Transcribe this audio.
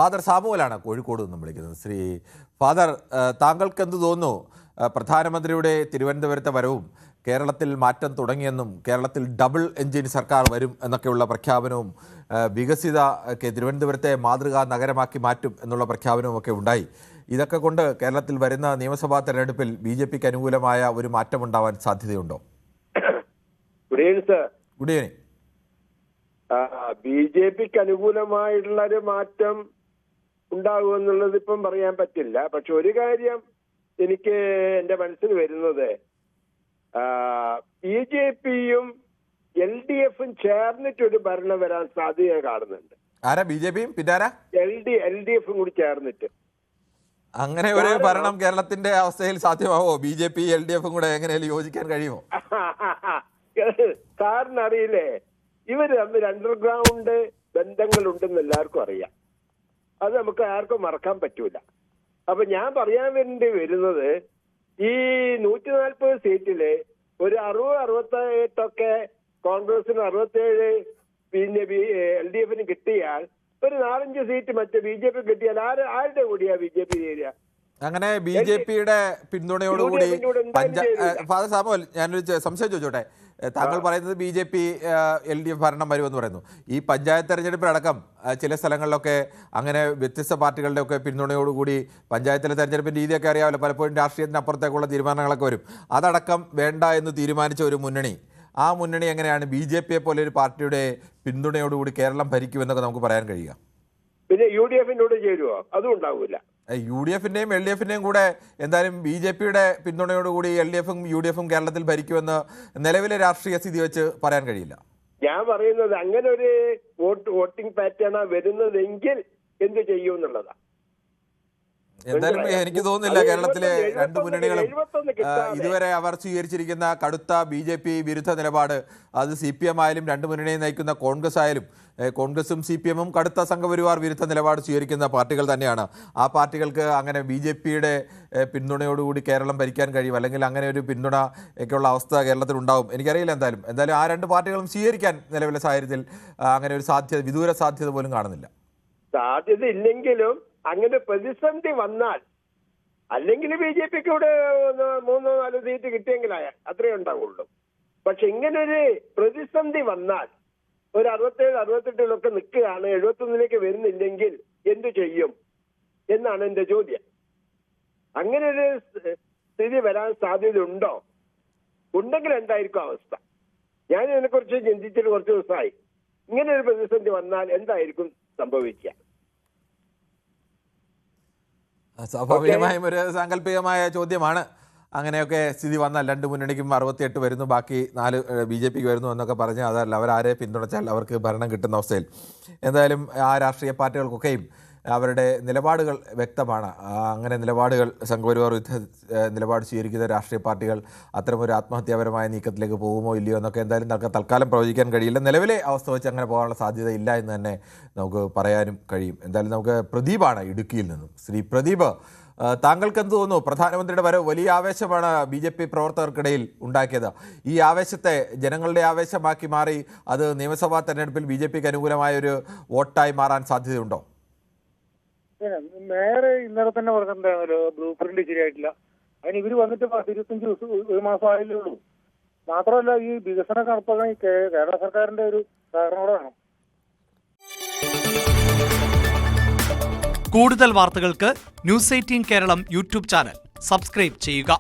Father സാമുവലാണ് Kozhikode നിന്നും വിളിക്കുന്നത്. Shri father, താങ്കൾക്ക് എന്ത് തോന്നുന്നു? പ്രധാനമന്ത്രിയുടെ തിരുവനന്തപുരത്തെ വരവും കേരളത്തിൽ മാറ്റം തുടങ്ങിയെന്നും കേരളത്തിൽ ഡബിൾ എഞ്ചിൻ സർക്കാർ വരും എന്നൊക്കെയുള്ള പ്രഖ്യാപനവും വികസിത തിരുവനന്തപുരത്തെ മാതൃകാ നഗരമാക്കി മാറ്റും എന്നുള്ള പ്രഖ്യാപനവും ഒക്കെ ഉണ്ടായി. ഇതൊക്കെ കൊണ്ട് കേരളത്തിൽ വരുന്ന നിയമസഭാ തെരഞ്ഞെടുപ്പിൽ BJPക്ക് അനുകൂലമായ ഒരു മാറ്റമുണ്ടാവാൻ സാധ്യതയുണ്ടോ? Good evening. BJPക്ക് അനുകൂലമായിട്ടുള്ള ഒരു മാറ്റം ഉണ്ടാകുമെന്നുള്ളത് ഇപ്പം പറയാൻ പറ്റില്ല. പക്ഷെ ഒരു കാര്യം എനിക്ക് എന്റെ മനസ്സിൽ വരുന്നത്, BJPയും LDFും ചേർന്നിട്ടൊരു ഭരണം വരാൻ സാധ്യത കാണുന്നുണ്ട്. ആരാ? BJPയും പിന്നാരാ? LDFും കൂടി ചേർന്നിട്ട് അങ്ങനെ ഒരു ഭരണം കേരളത്തിന്റെ അവസ്ഥയിൽ സാധ്യമാവോ? BJP LDFും കൂടെ എങ്ങനെയാലും യോജിക്കാൻ കഴിയുമോ? സാറിന് അറിയില്ലേ, ഇവര് തമ്മിൽ അണ്ടർഗ്രൗണ്ട് ബന്ധങ്ങളുണ്ടെന്ന് എല്ലാവർക്കും അറിയാം. അത് നമുക്ക് ആർക്കും മറക്കാൻ പറ്റൂല. അപ്പൊ ഞാൻ പറയാൻ വേണ്ടി വരുന്നത്, ഈ 140 സീറ്റില് ഒരു 60-68 കോൺഗ്രസിന് 67 പിന്നെ LDFിന് കിട്ടിയാൽ ഒരു 4-5 സീറ്റ് മറ്റേ BJP കിട്ടിയാൽ ആരുടെ കൂടിയാ BJP ചേരുക? അങ്ങനെ BJPയുടെ പിന്തുണയോടുകൂടി ഫാദർ സാമുവൽ, ഞാനൊരു സംശയം ചോദിച്ചോട്ടെ. താങ്കൾ പറയുന്നത് BJP LDF ഭരണം വരുമെന്ന് പറയുന്നു. ഈ പഞ്ചായത്ത് തെരഞ്ഞെടുപ്പിലടക്കം ചില സ്ഥലങ്ങളിലൊക്കെ അങ്ങനെ വ്യത്യസ്ത പാർട്ടികളുടെ ഒക്കെ പിന്തുണയോടുകൂടി പഞ്ചായത്തിലെ തെരഞ്ഞെടുപ്പിൻ്റെ രീതിയൊക്കെ അറിയാമല്ലോ, പലപ്പോഴും രാഷ്ട്രീയത്തിനപ്പുറത്തേക്കുള്ള തീരുമാനങ്ങളൊക്കെ വരും. അതടക്കം വേണ്ട എന്ന് തീരുമാനിച്ച ഒരു മുന്നണി, ആ മുന്നണി എങ്ങനെയാണ് BJPയെ പോലെ ഒരു പാർട്ടിയുടെ പിന്തുണയോടുകൂടി കേരളം ഭരിക്കുമെന്നൊക്കെ നമുക്ക് പറയാൻ കഴിയുക? പിന്നെ UDFിനോട് ചേരുവോ? അതും ഉണ്ടാവില്ല. UDFിന്റെയും LDFിന്റെയും കൂടെ എന്തായാലും BJPയുടെ പിന്തുണയോടുകൂടി LDFും UDFും കേരളത്തിൽ ഭരിക്കുമെന്ന് നിലവിലെ രാഷ്ട്രീയ സ്ഥിതി വെച്ച് പറയാൻ കഴിയില്ല. ഞാൻ പറയുന്നത്, അങ്ങനെ ഒരു വോട്ടിംഗ് പാറ്റേണാ വരുന്നതെങ്കിൽ എന്ത് ചെയ്യും എന്നുള്ളതാ. എന്തായാലും എനിക്ക് തോന്നുന്നില്ല കേരളത്തിലെ രണ്ട് മുന്നണികളും ഇതുവരെ അവർ സ്വീകരിച്ചിരിക്കുന്ന കടുത്ത BJP വിരുദ്ധ നിലപാട്, അത് CPM ആയാലും രണ്ട് മുന്നണിയെ നയിക്കുന്ന കോൺഗ്രസ് ആയാലും, കോൺഗ്രസും CPMും കടുത്ത സംഘപരിവാർ വിരുദ്ധ നിലപാട് സ്വീകരിക്കുന്ന പാർട്ടികൾ തന്നെയാണ്. ആ പാർട്ടികൾക്ക് അങ്ങനെ BJPയുടെ പിന്തുണയോടുകൂടി കേരളം ഭരിക്കാൻ കഴിയും, അല്ലെങ്കിൽ അങ്ങനെ ഒരു പിന്തുണ ഒക്കെയുള്ള അവസ്ഥ കേരളത്തിൽ ഉണ്ടാവും എനിക്കറിയില്ല. എന്തായാലും ആ രണ്ട് പാർട്ടികളും സ്വീകരിക്കാൻ നിലവിലെ സാഹചര്യത്തിൽ അങ്ങനെ ഒരു സാധ്യത, വിദൂര സാധ്യത പോലും കാണുന്നില്ല. സാധ്യത ഇല്ലെങ്കിലും അങ്ങനെ പ്രതിസന്ധി വന്നാൽ, അല്ലെങ്കിൽ BJPക്ക് ഇവിടെ 3-4 സീറ്റ് കിട്ടിയെങ്കിലായാൽ അത്രേ ഉണ്ടാവുള്ളൂ. പക്ഷെ ഇങ്ങനൊരു പ്രതിസന്ധി വന്നാൽ ഒരു 67-68 നിൽക്കുകയാണ്, 71 വരുന്നില്ലെങ്കിൽ എന്തു ചെയ്യും എന്നാണ് എന്റെ ചോദ്യം. അങ്ങനെ ഒരു സ്ഥിതി വരാൻ സാധ്യത ഉണ്ടോ? ഉണ്ടെങ്കിൽ എന്തായിരിക്കും അവസ്ഥ? ഞാൻ ഇതിനെക്കുറിച്ച് ചിന്തിച്ചിട്ട് കുറച്ച് ദിവസമായി. ഇങ്ങനെ ഒരു പ്രതിസന്ധി വന്നാൽ എന്തായിരിക്കും സംഭവിക്കുക? സ്വാഭാവികമായും ഒരു സാങ്കല്പികമായ ചോദ്യമാണ്. അങ്ങനെയൊക്കെ സ്ഥിതി വന്നാൽ രണ്ട് മുന്നണിക്കും 68 വരുന്നു, ബാക്കി 4 BJPക്ക് വരുന്നു എന്നൊക്കെ പറഞ്ഞ് അതല്ല അവരാരെ പിന്തുണച്ചാൽ അവർക്ക് ഭരണം കിട്ടുന്ന അവസ്ഥയിൽ എന്തായാലും ആ രാഷ്ട്രീയ പാർട്ടികൾക്കൊക്കെയും അവരുടെ നിലപാടുകൾ വ്യക്തമാണ്. അങ്ങനെ നിലപാടുകൾ, സംഘപരിവാർ വിരുദ്ധ നിലപാട് സ്വീകരിക്കുന്ന രാഷ്ട്രീയ പാർട്ടികൾ അത്തരമൊരു ആത്മഹത്യാപരമായ നീക്കത്തിലേക്ക് പോകുമോ ഇല്ലയോ എന്നൊക്കെ എന്തായാലും തൽക്കാലം പ്രവചിക്കാൻ കഴിയില്ല. നിലവിലെ അവസ്ഥ വെച്ച് അങ്ങനെ പോകാനുള്ള സാധ്യത ഇല്ല എന്ന് തന്നെ നമുക്ക് പറയാനും കഴിയും. എന്തായാലും നമുക്ക് പ്രദീപാണ് ഇടുക്കിയിൽ നിന്നും. ശ്രീ പ്രദീപ്, താങ്കൾക്ക് എന്ത് തോന്നുന്നു? പ്രധാനമന്ത്രിയുടെ വരവ് വലിയ ആവേശമാണ് BJP പ്രവർത്തകർക്കിടയിൽ ഉണ്ടാക്കിയത്. ഈ ആവേശത്തെ ജനങ്ങളുടെ ആവേശമാക്കി മാറി അത് നിയമസഭാ തെരഞ്ഞെടുപ്പിൽ BJPക്ക് അനുകൂലമായ ഒരു വോട്ടായി മാറാൻ സാധ്യതയുണ്ടോ? മേയർ ഇന്നലെ തന്നെ പറഞ്ഞിട്ടുണ്ടായിരുന്നല്ലോ, ബ്ലൂ പ്രിന്റ് ശരിയായിട്ടില്ല. അതിന് ഇവര് വന്നിട്ട് 25 ദിവസം, ഒരു മാസം ആയല്ലേ ഉള്ളൂ. മാത്രമല്ല, ഈ വികസനം നടപ്പാക്കാൻ കേരള സർക്കാരിന്റെ ഒരു സഹകരണം. കൂടുതൽ വാർത്തകൾക്ക് News 18 Keralam YouTube channel subscribe ചെയ്യുക.